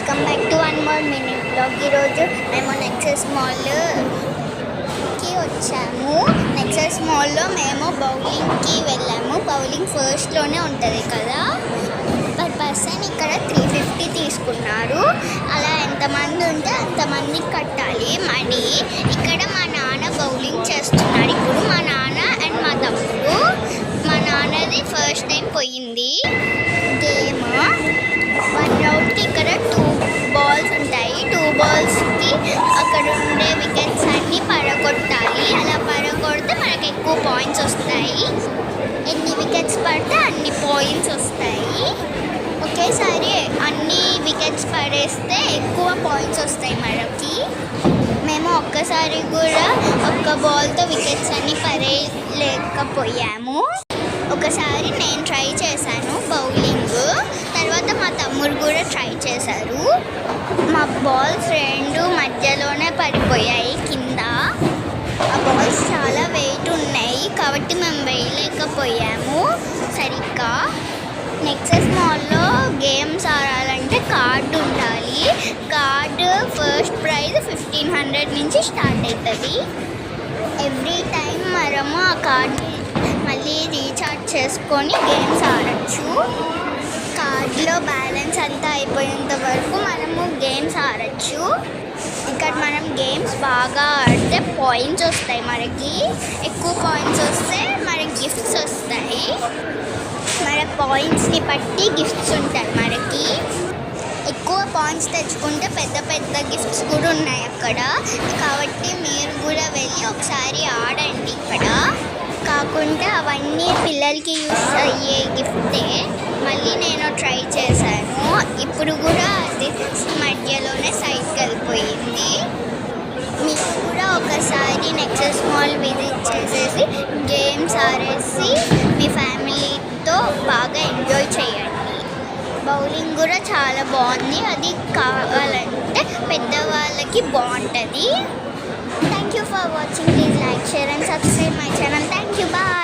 Welcome back to one more mini blog. ఈరోజు మేము nexus మాల్కి వచ్చాము. నెక్సెస్ మాల్లో మేము బౌలింగ్కి వెళ్ళాము. బౌలింగ్ ఫస్ట్లోనే ఉంటుంది కదా. పర్ పర్సన్ ఇక్కడ 350 తీసుకున్నారు. అలా ఎంతమంది ఉంటే అంతమందికి కట్టాలి మనీ. ఇక్కడ మా నాన్న బౌలింగ్ చేస్తున్నాడు. ఇప్పుడు మా నాన్న అండ్ మా తమ్ముడు. మా నాన్నది ఫస్ట్ టైం పోయింది గేమ్. 1 రౌండ్కి ఇక్కడ 2 బాల్స్ ఉంటాయి. 2 బాల్స్కి అక్కడ ఉండే వికెట్స్ అన్నీ పడగొట్టాలి. అలా పడగొడితే మనకు ఎక్కువ పాయింట్స్ వస్తాయి. ఎన్ని వికెట్స్ పడితే అన్ని పాయింట్స్ వస్తాయి. ఒకేసారి అన్ని వికెట్స్ పడేస్తే ఎక్కువ పాయింట్స్ వస్తాయి మనకి. మేము ఒక్కసారి కూడా ఒక్క బాల్తో వికెట్స్ అన్నీ పడేయలేకపోయాము. ఒకసారి నేను ట్రై చేశాను బౌలింగ్, తర్వాత మా తమ్ముడు కూడా ట్రై చేశారు. మా బాల్స్ 2 మధ్యలోనే పడిపోయాయి కింద. ఆ బాల్స్ చాలా వెయిట్ ఉన్నాయి కాబట్టి మేము వేయలేకపోయాము సరిగ్గా. నెక్సెస్ మాల్లో గేమ్స్ ఆడాలంటే కార్డు ఉండాలి. కార్డు ఫస్ట్ ప్రైజ్ 1500 నుంచి స్టార్ట్ అవుతుంది. ఎవ్రీ టైం మనము ఆ కార్డుని మళ్ళీ రీఛార్జ్ చేసుకొని గేమ్స్ ఆడచ్చు. కార్డులో బ్యాలెన్స్ అంతా అయిపోయేంత వరకు మనము గేమ్స్ ఆడచ్చు. ఇక్కడ మనం గేమ్స్ బాగా ఆడితే పాయింట్స్ వస్తాయి మనకి. ఎక్కువ పాయింట్స్ వస్తే మనకి గిఫ్ట్స్ వస్తాయి. మన పాయింట్స్ని బట్టి గిఫ్ట్స్ ఉంటాయి మనకి. ఎక్కువ పాయింట్స్ తెచ్చుకుంటే పెద్ద పెద్ద గిఫ్ట్స్ కూడా ఉన్నాయి అక్కడ. కాబట్టి మీరు కూడా వెళ్ళి ఒకసారి ఆడండి. ఇక్కడ కాకుండా అవన్నీ పిల్లలకి యూస్ అయ్యే గిఫ్టే. మళ్ళీ నేను ట్రై చేశాను. ఇప్పుడు కూడా అది మధ్యలోనే సైడ్కి వెళ్ళిపోయింది. మీరు కూడా ఒకసారి నెక్సెస్ మాల్ విజిట్ చేసేసి గేమ్స్ ఆడేసి మీ ఫ్యామిలీతో బాగా ఎంజాయ్ చేయండి. బౌలింగ్ కూడా చాలా బాగుంది. అది కావాలంటే పెద్దవాళ్ళకి బాగుంటుంది. Thank you for watching. Please like, share and subscribe my channel. Thank you. Bye.